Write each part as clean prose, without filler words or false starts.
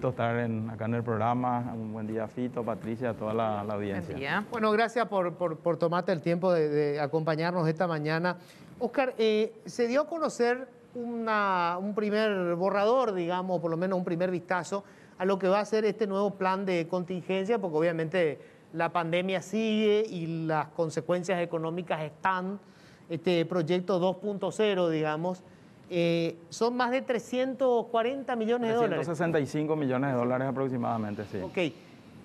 gusto estar acá en el programa. Un buen día, Fito, Patricia, a toda la audiencia. Buen día. Bueno, gracias por tomarte el tiempo de acompañarnos esta mañana. Oscar, se dio a conocer un primer borrador, digamos, por lo menos un primer vistazo a lo que va a ser este nuevo plan de contingencia, porque obviamente la pandemia sigue y las consecuencias económicas están. Este proyecto 2.0, digamos, son más de 340 millones de dólares. 365 millones de dólares aproximadamente, sí. Ok,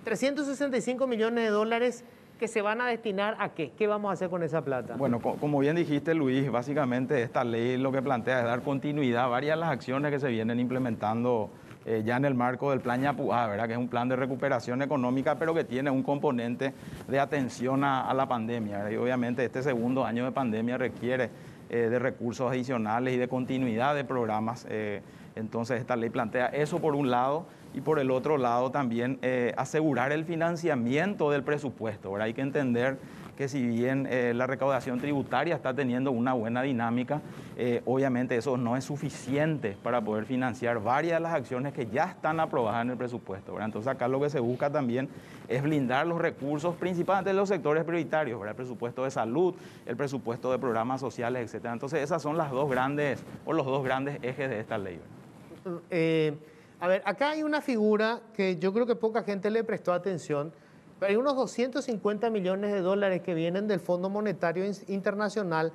365 millones de dólares que se van a destinar ¿a qué? ¿Qué vamos a hacer con esa plata? Bueno, como bien dijiste, Luis, básicamente esta ley lo que plantea es dar continuidad a varias de las acciones que se vienen implementando ya en el marco del plan Yapuá, ¿verdad? Que es un plan de recuperación económica, pero que tiene un componente de atención a la pandemia, ¿verdad? Y obviamente este segundo año de pandemia requiere de recursos adicionales y de continuidad de programas. Entonces esta ley plantea eso por un lado, y por el otro lado también asegurar el financiamiento del presupuesto, ¿verdad? Hay que entender que si bien la recaudación tributaria está teniendo una buena dinámica, obviamente eso no es suficiente para poder financiar varias de las acciones que ya están aprobadas en el presupuesto, ¿verdad? Entonces acá lo que se busca también es blindar los recursos, principalmente de los sectores prioritarios, ¿verdad? El presupuesto de salud, el presupuesto de programas sociales, etc. Entonces esas son los dos grandes ejes de esta ley, ¿verdad? A ver, acá hay una figura que yo creo que poca gente le prestó atención, pero hay unos 250 millones de dólares que vienen del Fondo Monetario Internacional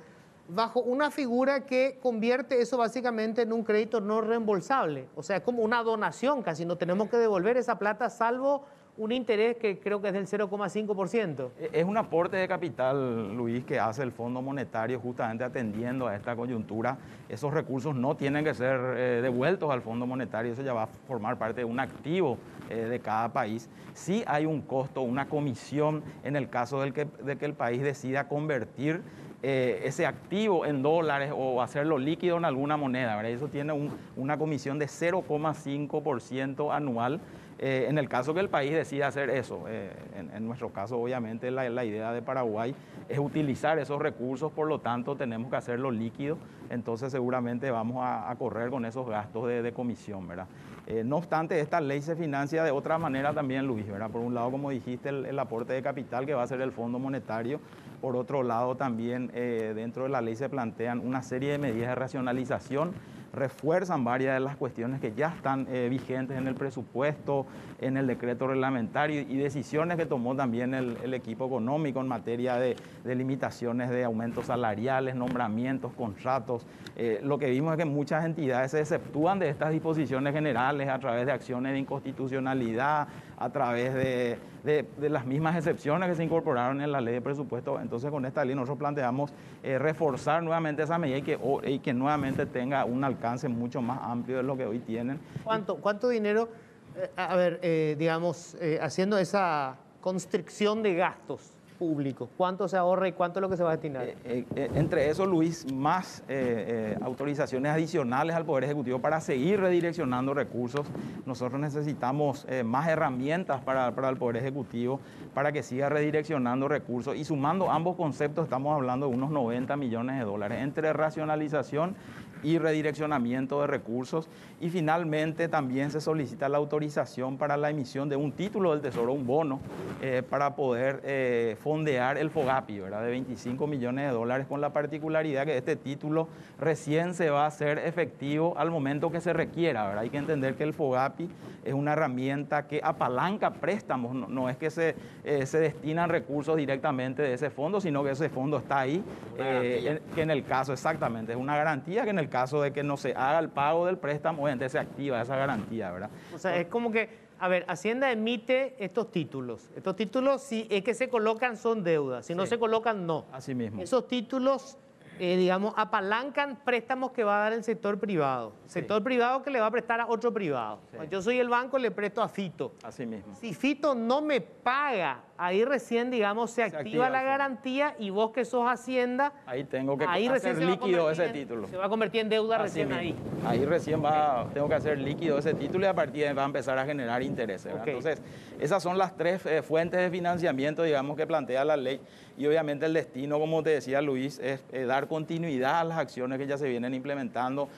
bajo una figura que convierte eso básicamente en un crédito no reembolsable. O sea, es como una donación casi, no tenemos que devolver esa plata salvo un interés que creo que es del 0,5%. Es un aporte de capital, Luis, que hace el Fondo Monetario justamente atendiendo a esta coyuntura. Esos recursos no tienen que ser devueltos al Fondo Monetario, eso ya va a formar parte de un activo de cada país. Sí hay un costo, una comisión en el caso de que el país decida convertir ese activo en dólares o hacerlo líquido en alguna moneda, ¿verdad? Eso tiene una comisión de 0,5% anual. En el caso que el país decida hacer eso, en nuestro caso obviamente la idea de Paraguay es utilizar esos recursos, por lo tanto tenemos que hacerlo líquido, entonces seguramente vamos a correr con esos gastos de comisión, ¿verdad? No obstante, esta ley se financia de otra manera también, Luis, ¿verdad? Por un lado, como dijiste, el aporte de capital que va a ser el Fondo Monetario. Por otro lado, también dentro de la ley se plantean una serie de medidas de racionalización, refuerzan varias de las cuestiones que ya están vigentes en el presupuesto, en el decreto reglamentario y decisiones que tomó también el equipo económico en materia de limitaciones de aumentos salariales, nombramientos, contratos. Lo que vimos es que muchas entidades se exceptúan de estas disposiciones generales a través de acciones de inconstitucionalidad, a través de las mismas excepciones que se incorporaron en la ley de presupuesto. Entonces con esta ley nosotros planteamos reforzar nuevamente esa medida y que nuevamente tenga un alcance mucho más amplio de lo que hoy tienen. ¿Cuánto dinero, digamos, haciendo esa constricción de gastos públicos, cuánto se ahorra y cuánto es lo que se va a destinar? Entre eso, Luis, más autorizaciones adicionales al Poder Ejecutivo para seguir redireccionando recursos. Nosotros necesitamos más herramientas para el Poder Ejecutivo para que siga redireccionando recursos, y sumando ambos conceptos estamos hablando de unos 90 millones de dólares entre racionalización y redireccionamiento de recursos. Y finalmente también se solicita la autorización para la emisión de un título del Tesoro, un bono, para poder fondear el FOGAPI, ¿verdad? De 25 millones de dólares, con la particularidad que este título recién se va a hacer efectivo al momento que se requiera, ¿verdad? Hay que entender que el FOGAPI es una herramienta que apalanca préstamos, no es que se destinan recursos directamente de ese fondo, sino que ese fondo está ahí, que en el caso, exactamente, es una garantía que en el caso de que no se haga el pago del préstamo, obviamente se activa esa garantía, ¿verdad? O sea, es como que, a ver, Hacienda emite estos títulos. Estos títulos, si es que se colocan, son deudas. Si no se colocan, no. Así mismo. Esos títulos, digamos, apalancan préstamos que va a dar el sector privado. Sector privado que le va a prestar a otro privado. Yo soy el banco, le presto a Fito. Así mismo. Si Fito no me paga ahí recién, digamos, se activa la garantía y vos que sos Hacienda, ahí tengo que ahí hacer líquido ese título. Se va a convertir en deuda Así recién mismo. ahí. Ahí recién tengo que hacer líquido ese título y a partir de ahí va a empezar a generar intereses. Ok. Entonces, esas son las tres fuentes de financiamiento, digamos, que plantea la ley. Y obviamente el destino, como te decía Luis, es dar continuidad a las acciones que ya se vienen implementando,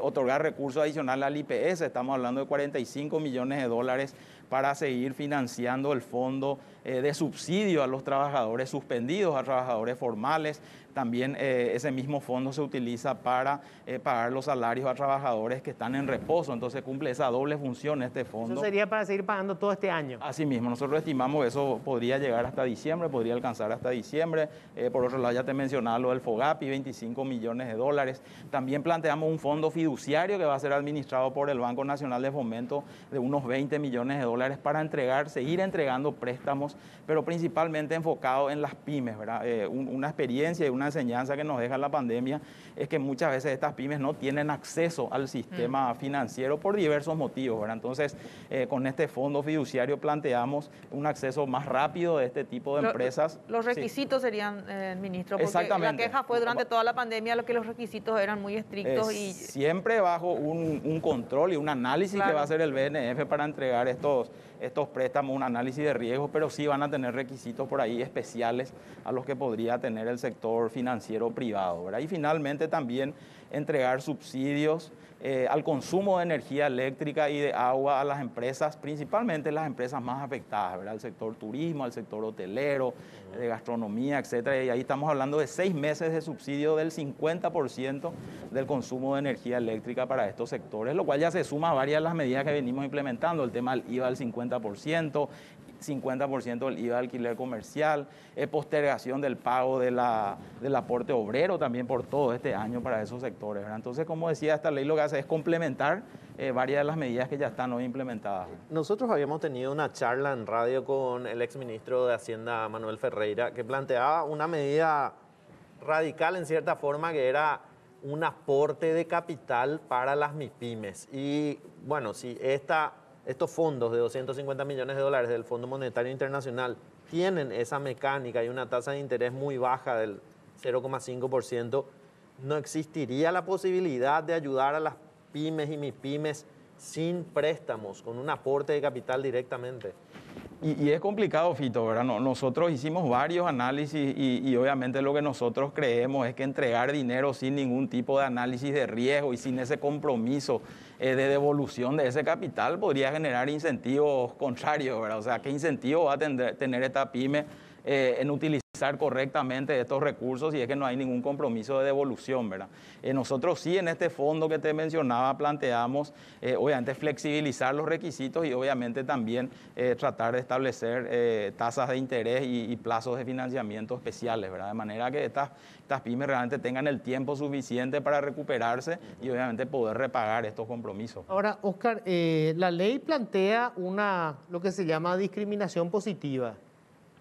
otorgar recursos adicionales al IPS. Estamos hablando de 45 millones de dólares para seguir financiando el fondo de subsidio a los trabajadores suspendidos, a trabajadores formales. También ese mismo fondo se utiliza para pagar los salarios a trabajadores que están en reposo. Entonces cumple esa doble función este fondo. Eso sería para seguir pagando todo este año. Así mismo, nosotros estimamos que eso podría llegar hasta diciembre, podría alcanzar hasta diciembre. Por otro lado, ya te mencionaba lo del FOGAPI, 25 millones de dólares. También planteamos un fondo fiduciario que va a ser administrado por el Banco Nacional de Fomento de unos 20 millones de dólares para seguir entregando préstamos, pero principalmente enfocado en las pymes, ¿verdad? Una experiencia y una enseñanza que nos deja la pandemia es que muchas veces estas pymes no tienen acceso al sistema financiero por diversos motivos, ¿verdad? Entonces, con este fondo fiduciario planteamos un acceso más rápido de este tipo de empresas. Los requisitos serían, ministro, porque Exactamente. la queja fue durante toda la pandemia lo que los requisitos eran muy estrictos y siempre bajo un control y un análisis que va a hacer el BNF para entregar estos préstamos, un análisis de riesgo, pero sí van a tener requisitos por ahí especiales a los que podría tener el sector financiero privado, ¿verdad? Y finalmente también entregar subsidios al consumo de energía eléctrica y de agua a las empresas, principalmente las empresas más afectadas, ¿verdad? El sector turismo, el sector hotelero, de gastronomía, etcétera. Y ahí estamos hablando de 6 meses de subsidio del 50% del consumo de energía eléctrica para estos sectores, lo cual ya se suma a varias de las medidas que venimos implementando, el tema del IVA del 50%, 50% del IVA de alquiler comercial, postergación del pago del aporte obrero también por todo este año para esos sectores, ¿verdad? Entonces, como decía, esta ley lo que hace es complementar varias de las medidas que ya están hoy implementadas. Nosotros habíamos tenido una charla en radio con el exministro de Hacienda, Manuel Ferreira, que planteaba una medida radical en cierta forma, que era un aporte de capital para las MIPYMES. Y bueno, si estos fondos de 250 millones de dólares del Fondo Monetario Internacional tienen esa mecánica y una tasa de interés muy baja del 0,5%, no existiría la posibilidad de ayudar a las pymes y MIPYMES sin préstamos, con un aporte de capital directamente. Y es complicado, Fito, ¿verdad? Nosotros hicimos varios análisis y obviamente lo que nosotros creemos es que entregar dinero sin ningún tipo de análisis de riesgo y sin ese compromiso de devolución de ese capital podría generar incentivos contrarios, ¿verdad? O sea, ¿qué incentivo va a tener esta pyme en utilizar correctamente estos recursos si es que no hay ningún compromiso de devolución, ¿verdad? Nosotros sí en este fondo que te mencionaba planteamos obviamente flexibilizar los requisitos y obviamente también tratar de establecer tasas de interés y plazos de financiamiento especiales, ¿verdad? De manera que estas pymes realmente tengan el tiempo suficiente para recuperarse y obviamente poder repagar estos compromisos. Ahora, Oscar, la ley plantea lo que se llama discriminación positiva,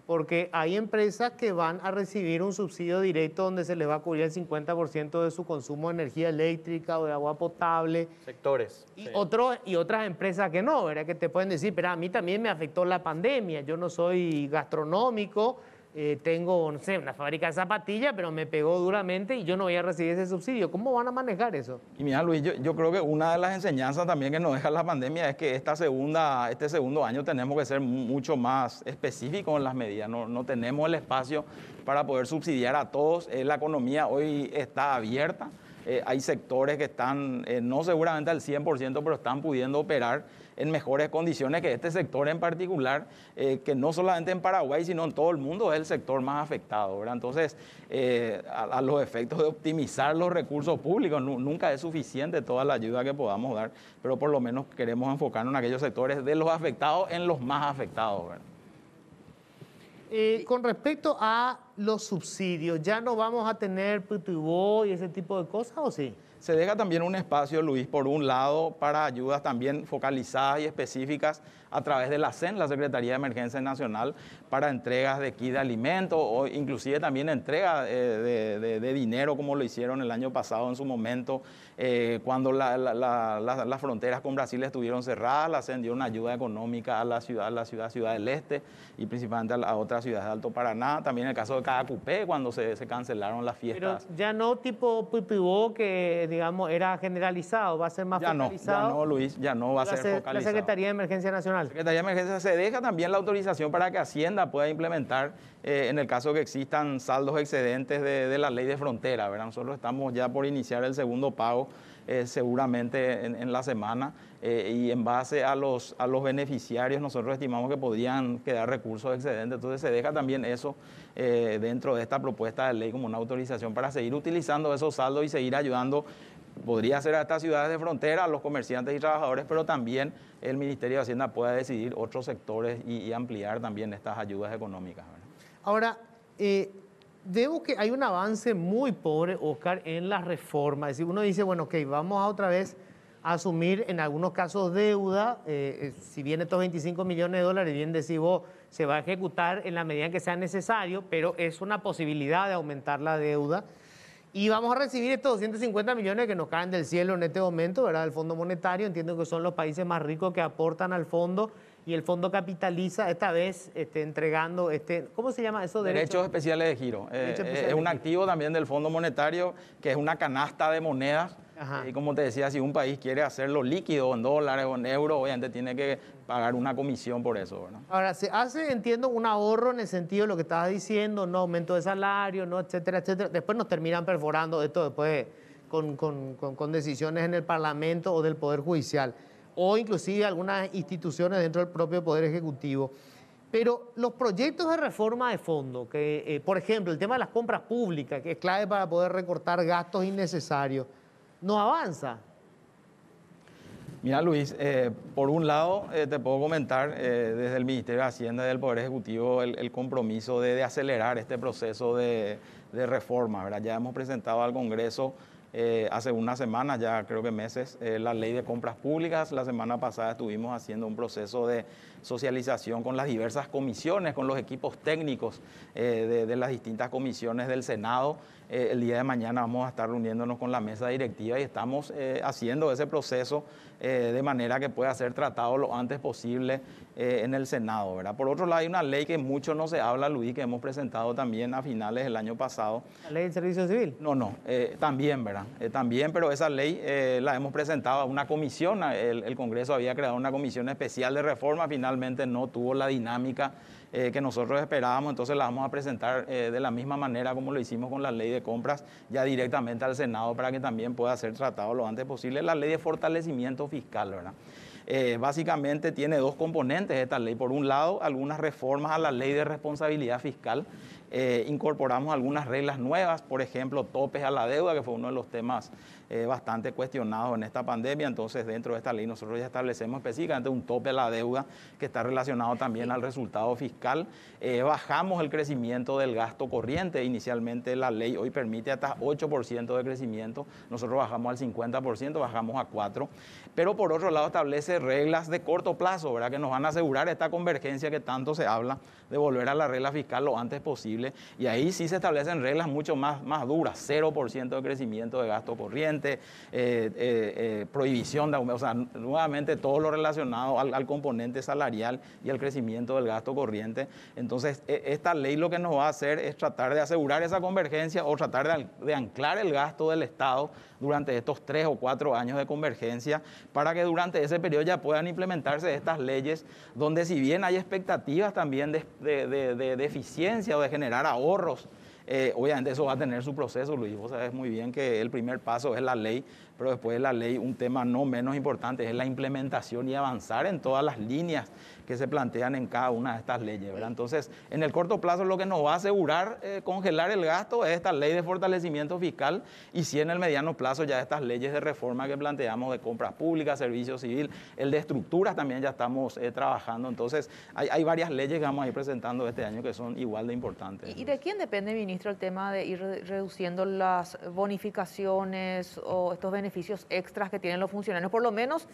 porque hay empresas que van a recibir un subsidio directo donde se les va a cubrir el 50% de su consumo de energía eléctrica o de agua potable. Sectores. Y, Sí. y otras empresas que no, ¿verdad? Que te pueden decir, pero a mí también me afectó la pandemia, yo no soy gastronómico, tengo, no sé, una fábrica de zapatillas, pero me pegó duramente y yo no voy a recibir ese subsidio. ¿Cómo van a manejar eso? Y mira, Luis, yo creo que una de las enseñanzas también que nos deja la pandemia es que este segundo año tenemos que ser mucho más específicos en las medidas. No tenemos el espacio para poder subsidiar a todos. La economía hoy está abierta. Hay sectores que están, no seguramente al 100%, pero están pudiendo operar en mejores condiciones que este sector en particular, que no solamente en Paraguay, sino en todo el mundo es el sector más afectado, ¿verdad? Entonces, a los efectos de optimizar los recursos públicos, nunca es suficiente toda la ayuda que podamos dar, pero por lo menos queremos enfocarnos en aquellos sectores de los afectados en los más afectados, ¿verdad? Con respecto a los subsidios, ¿ya no vamos a tener PTUBO y ese tipo de cosas o sí? Se deja también un espacio, Luis, por un lado, para ayudas también focalizadas y específicas a través de la CEN, la Secretaría de Emergencia Nacional, para entregas de kit de alimentos o inclusive también entrega de dinero, como lo hicieron el año pasado en su momento, cuando las fronteras con Brasil estuvieron cerradas. La CEN dio una ayuda económica a la ciudad del Este y principalmente a otras ciudades de Alto Paraná. También el caso de Caacupé, cuando se cancelaron las fiestas. Pero ya no tipo Pipibó, que digamos era generalizado, va a ser más focalizado. Ya no, Luis, ya no va a ser focalizado. La Secretaría de Emergencia Nacional. La Secretaría de Emergencia se deja también la autorización para que Hacienda pueda implementar, en el caso que existan saldos excedentes de la ley de frontera, ¿verdad? Nosotros estamos ya por iniciar el segundo pago, seguramente en la semana, y en base a los beneficiarios nosotros estimamos que podrían quedar recursos excedentes. Entonces se deja también eso dentro de esta propuesta de ley como una autorización para seguir utilizando esos saldos y seguir ayudando. Podría ser a estas ciudades de frontera, a los comerciantes y trabajadores, pero también el Ministerio de Hacienda pueda decidir otros sectores y ampliar también estas ayudas económicas, ¿verdad? Ahora, veo que hay un avance muy pobre, Oscar, en la reforma. Es decir, uno dice, bueno, ok, vamos a otra vez a asumir en algunos casos deuda. Si bien estos 25 millones de dólares, bien decís vos, se va a ejecutar en la medida en que sea necesario, pero es una posibilidad de aumentar la deuda. Y vamos a recibir estos 250 millones que nos caen del cielo en este momento, ¿verdad? Del Fondo Monetario. Entiendo que son los países más ricos que aportan al fondo y el fondo capitaliza, esta vez entregando, ¿cómo se llama eso? Derechos especiales de giro. Es un activo también del Fondo Monetario, que es una canasta de monedas. Y como te decía, si un país quiere hacerlo líquido en dólares o en euros, obviamente tiene que pagar una comisión por eso, ¿verdad? Ahora, se hace, entiendo, un ahorro en el sentido de lo que estabas diciendo, no aumento de salario, no, etcétera, etcétera. Después nos terminan perforando esto después con decisiones en el Parlamento o del Poder Judicial, o inclusive algunas instituciones dentro del propio Poder Ejecutivo. Pero los proyectos de reforma de fondo, que por ejemplo, el tema de las compras públicas, que es clave para poder recortar gastos innecesarios, no avanza. Mira, Luis, por un lado te puedo comentar desde el Ministerio de Hacienda y del Poder Ejecutivo el compromiso de acelerar este proceso de reforma, ¿verdad? Ya hemos presentado al Congreso hace unas semanas, ya creo que meses, la ley de compras públicas. La semana pasada estuvimos haciendo un proceso de socialización con las diversas comisiones, con los equipos técnicos de las distintas comisiones del Senado. El día de mañana vamos a estar reuniéndonos con la mesa directiva y estamos haciendo ese proceso de manera que pueda ser tratado lo antes posible en el Senado, ¿verdad? Por otro lado, hay una ley que mucho no se habla, Luis, que hemos presentado también a finales del año pasado. ¿La ley del servicio civil? No, también, ¿verdad? También, pero esa ley la hemos presentado a una comisión. El Congreso había creado una comisión especial de reforma, finalmente no tuvo la dinámica que nosotros esperábamos, entonces la vamos a presentar de la misma manera como lo hicimos con la ley de compras, ya directamente al Senado para que también pueda ser tratado lo antes posible. La ley de fortalecimiento fiscal, ¿verdad? Básicamente tiene dos componentes esta ley. Por un lado, algunas reformas a la ley de responsabilidad fiscal. Incorporamos algunas reglas nuevas, por ejemplo, topes a la deuda, que fue uno de los temas bastante cuestionados en esta pandemia. Entonces, dentro de esta ley nosotros ya establecemos específicamente un tope a la deuda que está relacionado también al resultado fiscal. Bajamos el crecimiento del gasto corriente. Inicialmente la ley hoy permite hasta 8% de crecimiento. Nosotros bajamos al 50%, bajamos a 4%. Pero por otro lado establece reglas de corto plazo, ¿verdad? Que nos van a asegurar esta convergencia que tanto se habla, de volver a la regla fiscal lo antes posible. Y ahí sí se establecen reglas mucho más duras, 0% de crecimiento de gasto corriente, prohibición de aumento, o sea, nuevamente todo lo relacionado al componente salarial y al crecimiento del gasto corriente. Entonces, esta ley lo que nos va a hacer es tratar de asegurar esa convergencia o tratar de anclar el gasto del Estado durante estos 3 o 4 años de convergencia, para que durante ese periodo ya puedan implementarse estas leyes, donde si bien hay expectativas también de eficiencia o de generar ahorros, obviamente eso va a tener su proceso, Luis. Vos sabés muy bien que el primer paso es la ley, pero después de la ley un tema no menos importante es la implementación y avanzar en todas las líneas que se plantean en cada una de estas leyes, ¿verdad? Entonces, en el corto plazo lo que nos va a asegurar congelar el gasto es esta ley de fortalecimiento fiscal, y sí en el mediano plazo ya estas leyes de reforma que planteamos de compras públicas, servicio civil, el de estructuras también ya estamos trabajando. Entonces, hay varias leyes que vamos a ir presentando este año que son igual de importantes. ¿Y de quién depende, ministro? ministro el tema de ir reduciendo las bonificaciones o estos beneficios extras que tienen los funcionarios, por lo menos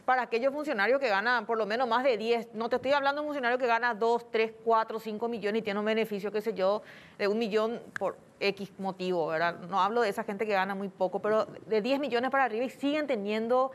para aquellos funcionarios que ganan por lo menos más de 10, no te estoy hablando de un funcionario que gana 2, 3, 4, 5 millones y tiene un beneficio, qué sé yo, de 1 millón por X motivo, ¿verdad? No hablo de esa gente que gana muy poco, pero de 10 millones para arriba y siguen teniendo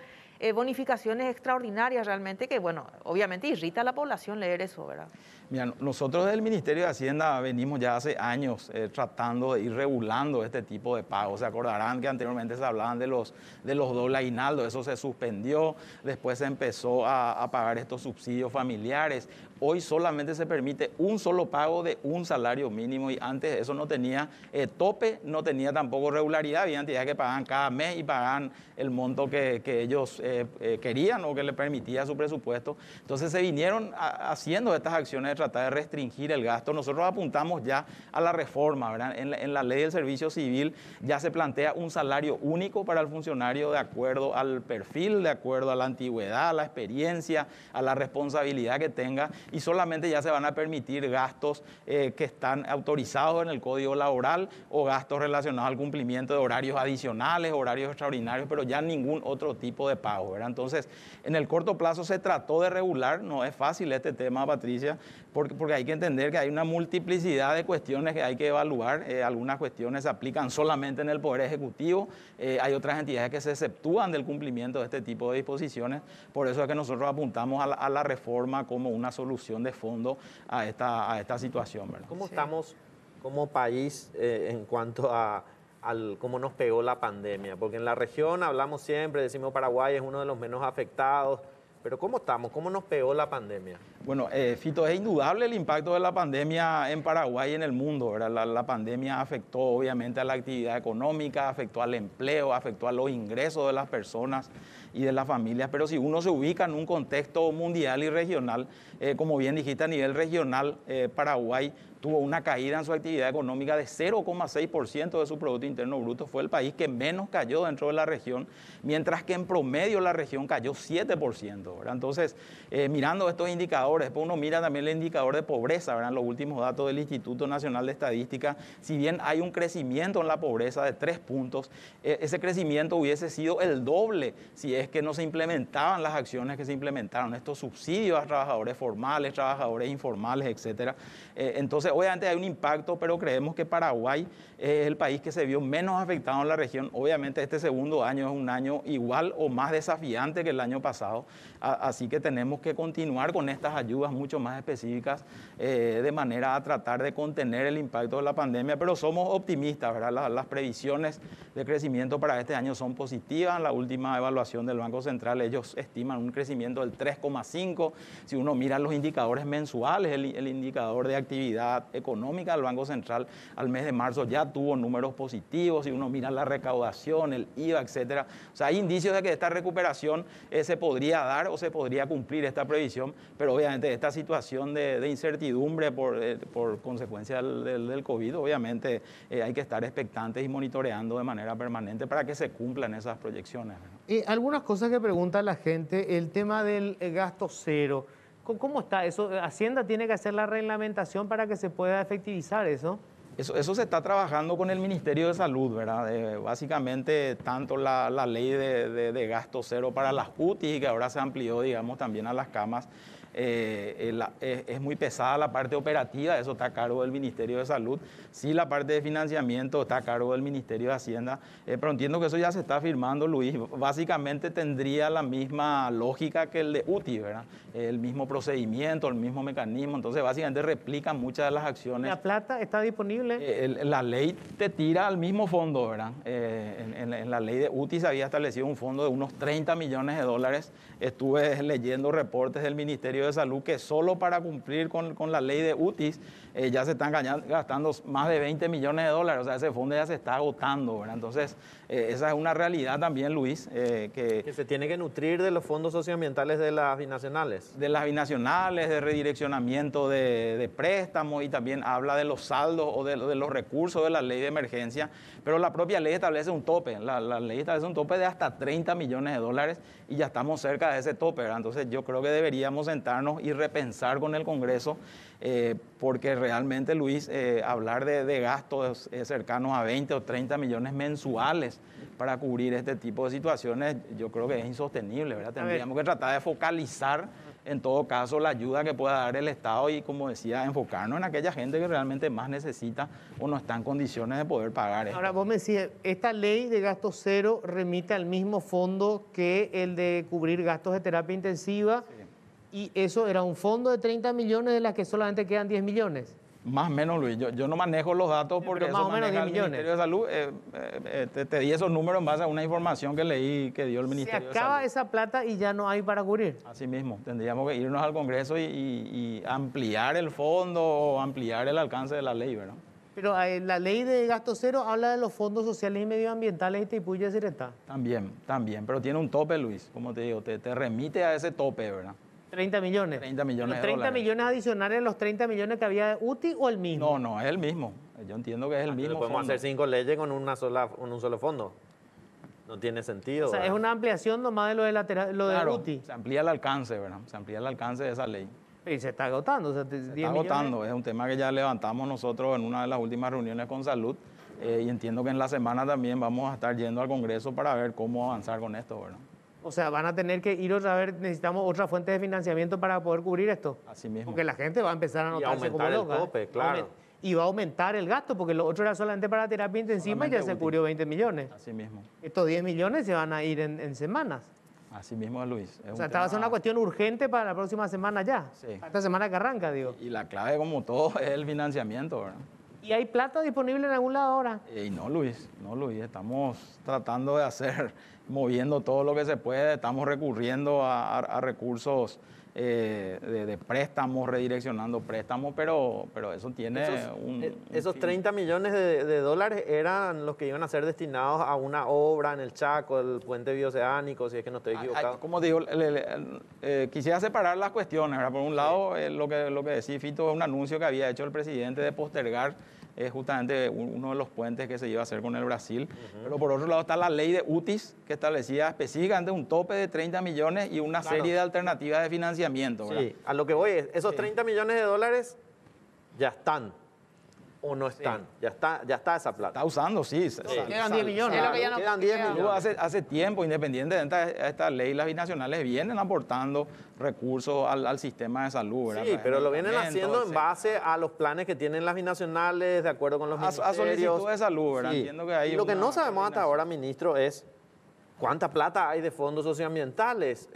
bonificaciones extraordinarias realmente que, bueno, obviamente irrita a la población leer eso, ¿verdad? Mira, nosotros del Ministerio de Hacienda venimos ya hace años tratando de ir regulando este tipo de pagos. Se acordarán que anteriormente se hablaban de los doble aguinaldo, eso se suspendió, después se empezó a pagar estos subsidios familiares. Hoy solamente se permite un solo pago de un salario mínimo y antes eso no tenía tope, no tenía tampoco regularidad, había entidades que pagaban cada mes y pagaban el monto que ellos querían o que le permitía su presupuesto. Entonces se vinieron haciendo estas acciones de tratar de restringir el gasto. Nosotros apuntamos ya a la reforma, ¿verdad? En la ley del servicio civil ya se plantea un salario único para el funcionario de acuerdo al perfil, de acuerdo a la antigüedad, a la experiencia, a la responsabilidad que tenga y solamente ya se van a permitir gastos que están autorizados en el Código Laboral o gastos relacionados al cumplimiento de horarios adicionales, horarios extraordinarios, pero ya ningún otro tipo de pago, ¿verdad? Entonces, en el corto plazo se trató de regular, no es fácil este tema, Patricia, porque hay que entender que hay una multiplicidad de cuestiones que hay que evaluar. Algunas cuestiones se aplican solamente en el Poder Ejecutivo, hay otras entidades que se exceptúan del cumplimiento de este tipo de disposiciones. Por eso es que nosotros apuntamos a la reforma como una solución de fondo a esta situación, ¿verdad? ¿Cómo estamos como país en cuanto a cómo nos pegó la pandemia? Porque en la región hablamos siempre, decimos Paraguay es uno de los menos afectados. Pero ¿cómo estamos? ¿Cómo nos pegó la pandemia? Bueno, Fito, es indudable el impacto de la pandemia en Paraguay y en el mundo, ¿verdad? La pandemia afectó obviamente a la actividad económica, afectó al empleo, afectó a los ingresos de las personas y de las familias, pero si uno se ubica en un contexto mundial y regional, como bien dijiste, a nivel regional, Paraguay tuvo una caída en su actividad económica de 0,6% de su Producto Interno Bruto. Fue el país que menos cayó dentro de la región, mientras que en promedio la región cayó 7%, ¿verdad? Entonces, mirando estos indicadores, después uno mira también el indicador de pobreza, ¿verdad? Los últimos datos del Instituto Nacional de Estadística, si bien hay un crecimiento en la pobreza de 3 puntos, ese crecimiento hubiese sido el doble si es que no se implementaban las acciones que se implementaron, estos subsidios a trabajadores formales, trabajadores informales, etcétera. Entonces, obviamente hay un impacto, pero creemos que Paraguay es el país que se vio menos afectado en la región. Obviamente este segundo año es un año igual o más desafiante que el año pasado, así que tenemos que continuar con estas ayudas mucho más específicas de manera a tratar de contener el impacto de la pandemia, pero somos optimistas, ¿verdad? Las previsiones de crecimiento para este año son positivas. En la última evaluación del Banco Central ellos estiman un crecimiento del 3,5%. Si uno mira los indicadores mensuales, el indicador de actividad económica del Banco Central al mes de marzo ya tuvo números positivos. Si uno mira la recaudación, el IVA, etcétera. O sea, hay indicios de que esta recuperación se podría dar o se podría cumplir esta previsión, pero obviamente esta situación de incertidumbre por consecuencia del COVID, obviamente hay que estar expectantes y monitoreando de manera permanente para que se cumplan esas proyecciones, ¿no? Algunas cosas que pregunta la gente, el tema del gasto cero. ¿Cómo está eso? ¿Hacienda tiene que hacer la reglamentación para que se pueda efectivizar eso? Eso se está trabajando con el Ministerio de Salud, ¿verdad? Básicamente, tanto la ley de gasto cero para las UTI, que ahora se amplió, digamos, también a las camas, es muy pesada la parte operativa, eso está a cargo del Ministerio de Salud. Sí, la parte de financiamiento está a cargo del Ministerio de Hacienda, pero entiendo que eso ya se está firmando, Luis. Básicamente tendría la misma lógica que el de UTI, ¿verdad? El mismo procedimiento, el mismo mecanismo, entonces básicamente replican muchas de las acciones. ¿La plata está disponible? La ley te tira al mismo fondo, ¿verdad? En la ley de UTI se había establecido un fondo de unos 30 millones de dólares. Estuve leyendo reportes del Ministerio de Salud que solo para cumplir con la ley de UTIs ya se están gastando más de 20 millones de dólares. O sea, ese fondo ya se está agotando, ¿verdad? Entonces, esa es una realidad también, Luis. Que se tiene que nutrir de los fondos socioambientales de las binacionales. De las binacionales, de redireccionamiento de préstamos, y también habla de los saldos o de los recursos de la ley de emergencia, pero la propia ley establece un tope. La ley establece un tope de hasta 30 millones de dólares y ya estamos cerca de ese tope, ¿verdad? Entonces yo creo que deberíamos sentarnos sentarnos y repensar con el Congreso, porque realmente, Luis, hablar de gastos cercanos a 20 o 30 millones mensuales para cubrir este tipo de situaciones, yo creo que es insostenible, ¿verdad? Tendríamos que tratar de focalizar, en todo caso, la ayuda que pueda dar el Estado y, como decía, enfocarnos en aquella gente que realmente más necesita o no está en condiciones de poder pagar esto. Ahora, vos me decís, esta ley de gasto cero remite al mismo fondo que el de cubrir gastos de terapia intensiva, y eso era un fondo de 30 millones de las que solamente quedan 10 millones. Más o menos, Luis. Yo no manejo los datos porque más eso o menos maneja 10 el millones. Ministerio de Salud. Te di esos números en base a una información que leí que dio el Se Ministerio de acaba Salud. esa plata y ya no hay para cubrir. Así mismo, tendríamos que irnos al Congreso y ampliar el fondo o ampliar el alcance de la ley, ¿verdad? Pero la ley de gasto cero habla de los fondos sociales y medioambientales de Itaipú y Yacyretá. También, pero tiene un tope, Luis, como te digo, te remite a ese tope, ¿verdad? 30 millones. 30 millones Los de 30 dólares. millones adicionales a los 30 millones que había de UTI o el mismo. No, es el mismo. Yo entiendo que es el mismo Podemos fondo. hacer 5 leyes con un solo fondo. No tiene sentido. O sea, es ¿verdad? una ampliación nomás de lo de, lo de Claro, UTI. se amplía el alcance, ¿verdad? Se amplía el alcance de esa ley. Y se está agotando. O sea, Se está agotando, es un tema que ya levantamos nosotros en una de las últimas reuniones con Salud, y entiendo que en la semana también vamos a estar yendo al Congreso para ver cómo avanzar con esto, ¿verdad? O sea, van a tener que ir otra vez, necesitamos otra fuente de financiamiento para poder cubrir esto. Así mismo. Porque la gente va a empezar a Y notarse como aumentar el loca. tope, claro. Y va a aumentar el gasto, porque lo otro era solamente para terapia intensiva y ya Solamente se útil. cubrió 20 millones. Así mismo. Estos 10 millones se van a ir en semanas. Así mismo es, Luis. Es O un sea, esta va a ser tema- una cuestión urgente para la próxima semana ya. Sí. Esta semana que arranca, digo. Y la clave, como todo, es el financiamiento, ¿verdad? ¿Y hay plata disponible en algún lado ahora? Y no, Luis, estamos tratando de hacer, moviendo todo lo que se puede, estamos recurriendo a recursos de préstamos, redireccionando préstamos, pero eso tiene Esos fin. 30 millones de dólares eran los que iban a ser destinados a una obra en el Chaco, el puente bioceánico, si es que no estoy equivocado. Como digo, quisiera separar las cuestiones, ¿verdad? Por un lado, lo que decía Fito es un anuncio que había hecho el presidente de postergar justamente uno de los puentes que se iba a hacer con el Brasil. Pero por otro lado está la ley de UTIs, que establecía específicamente un tope de 30 millones y una serie de alternativas de financiamiento, ¿verdad? Sí, a lo que voy es, esos Sí. 30 millones de dólares ya están o no están, ya está esa plata. Está usando, sí. Quedan 10 millones. Es lo que ya no Quedan 10 queda. millones. Hace tiempo, independientemente de esta ley, las binacionales vienen aportando recursos al sistema de salud, ¿verdad? Sí, pero lo vienen Medicamentos, haciendo en etcétera. base a los planes que tienen las binacionales, de acuerdo con los A ministerios. solicitud de salud, ¿verdad? Sí. Entiendo que hay Y lo que una no sabemos hasta coordinación. ahora, ministro, es cuánta plata hay de fondos socioambientales.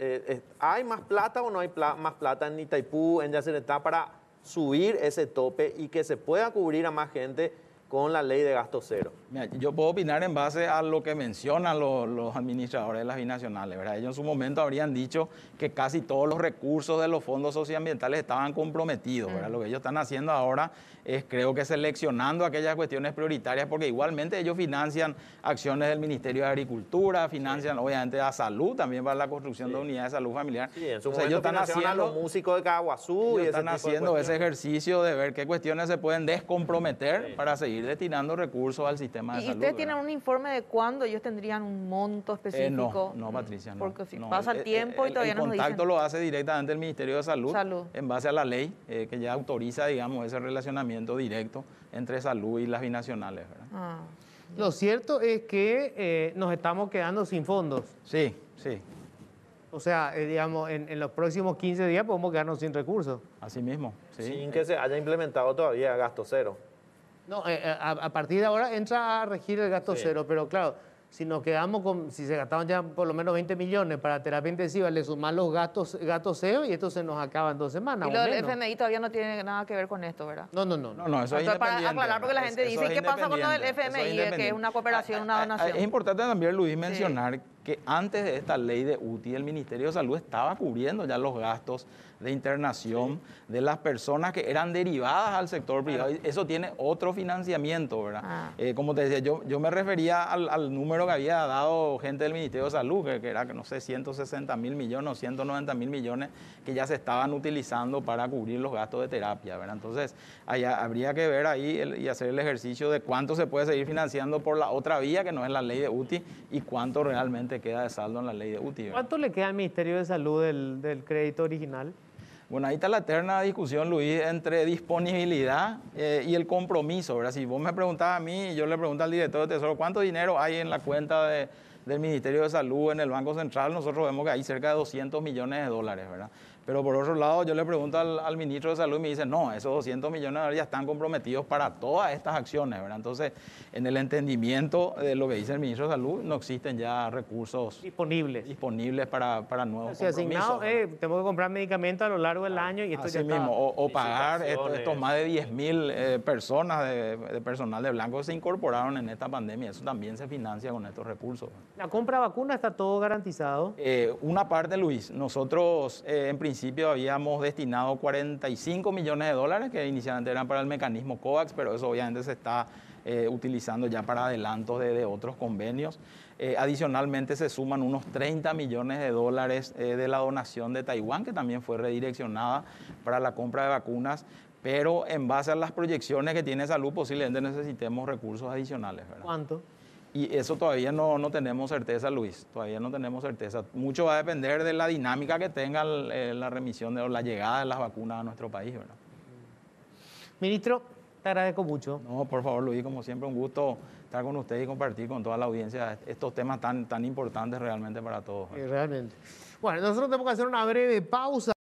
¿Hay más plata o no hay más plata en Itaipú, en Yacyretá, para subir ese tope y que se pueda cubrir a más gente con la ley de gasto cero? Mira, yo puedo opinar en base a lo que mencionan los administradores de las binacionales, ¿verdad? Ellos en su momento habrían dicho que casi todos los recursos de los fondos socioambientales estaban comprometidos, ¿verdad? Lo que ellos están haciendo ahora es, creo que seleccionando aquellas cuestiones prioritarias, porque igualmente ellos financian acciones del Ministerio de Agricultura, financian obviamente a salud, también para la construcción de unidades de salud familiar. Sí, en su Entonces, momento financiaron a los músicos de Caguazú ellos y ese están tipo de haciendo ese cuestiones. ejercicio de ver qué cuestiones se pueden descomprometer para seguir destinando recursos al sistema de ¿Y salud. ustedes ¿verdad? tienen un informe de cuándo ellos tendrían un monto específico? No, Patricia, no. Porque si no. pasa el tiempo y todavía el no nos dicen. contacto lo hace directamente el Ministerio de Salud, Salud. en base a la ley que ya autoriza, digamos, ese relacionamiento directo entre salud y las binacionales, ¿verdad? Ah. Lo cierto es que nos estamos quedando sin fondos. Sí, sí, O sea, digamos, en los próximos 15 días podemos quedarnos sin recursos. así mismo. Sí. Sin que se haya implementado todavía gasto cero. No, a partir de ahora entra a regir el gasto Sí. cero, pero claro, si nos quedamos con, si se gastaban ya por lo menos 20 millones para terapia intensiva, le suman los gastos cero y esto se nos acaba en 2 semanas. Y o lo del menos. FMI todavía no tiene nada que ver con esto, ¿verdad? No. No, eso es Entonces, para independiente. aclarar, porque la gente Eso dice, es ¿qué pasa con lo del independiente, eso FMI? Que es independiente. una cooperación, una donación. Es importante también, Luis, mencionar que antes de esta ley de UTI, el Ministerio de Salud estaba cubriendo ya los gastos de internación de las personas que eran derivadas al sector privado. Y eso tiene otro financiamiento, ¿verdad? Ah. Como te decía, yo me refería al número que había dado gente del Ministerio de Salud, que era, no sé, 160.000 millones o 190.000 millones que ya se estaban utilizando para cubrir los gastos de terapia, ¿verdad? Entonces, habría que ver ahí y hacer el ejercicio de cuánto se puede seguir financiando por la otra vía, que no es la ley de UTI, y cuánto realmente queda de saldo en la ley de UTI, ¿verdad? ¿Cuánto le queda al Ministerio de Salud del crédito original? Bueno, ahí está la eterna discusión, Luis, entre disponibilidad y el compromiso, ¿verdad? Si vos me preguntás a mí, yo le pregunto al director de Tesoro, ¿cuánto dinero hay en la cuenta del Ministerio de Salud en el Banco Central? Nosotros vemos que hay cerca de 200 millones de dólares, ¿verdad? Pero por otro lado, yo le pregunto al ministro de Salud y me dice, no, esos 200 millones de dólares ya están comprometidos para todas estas acciones, ¿verdad? Entonces, en el entendimiento de lo que dice el ministro de Salud, no existen ya recursos disponibles para nuevos compromisos. Asignado, tengo que comprar medicamentos a lo largo del año y esto Así ya está. mismo, o pagar estos más de 10.000 personas de personal de blanco que se incorporaron en esta pandemia. Eso también se financia con estos recursos. La compra de vacuna está todo garantizado. Una parte, Luis, nosotros en principio habíamos destinado 45 millones de dólares que inicialmente eran para el mecanismo COVAX, pero eso obviamente se está utilizando ya para adelantos de otros convenios. Adicionalmente se suman unos 30 millones de dólares de la donación de Taiwán, que también fue redireccionada para la compra de vacunas, pero en base a las proyecciones que tiene Salud posiblemente necesitemos recursos adicionales, ¿verdad? ¿Cuánto? Y eso todavía no tenemos certeza, Luis, todavía no tenemos certeza. Mucho va a depender de la dinámica que tenga la remisión o la llegada de las vacunas a nuestro país, ¿verdad? Ministro, te agradezco mucho. No, por favor, Luis, como siempre, un gusto estar con usted y compartir con toda la audiencia estos temas tan importantes realmente para todos, ¿verdad? Realmente. Bueno, nosotros tenemos que hacer una breve pausa.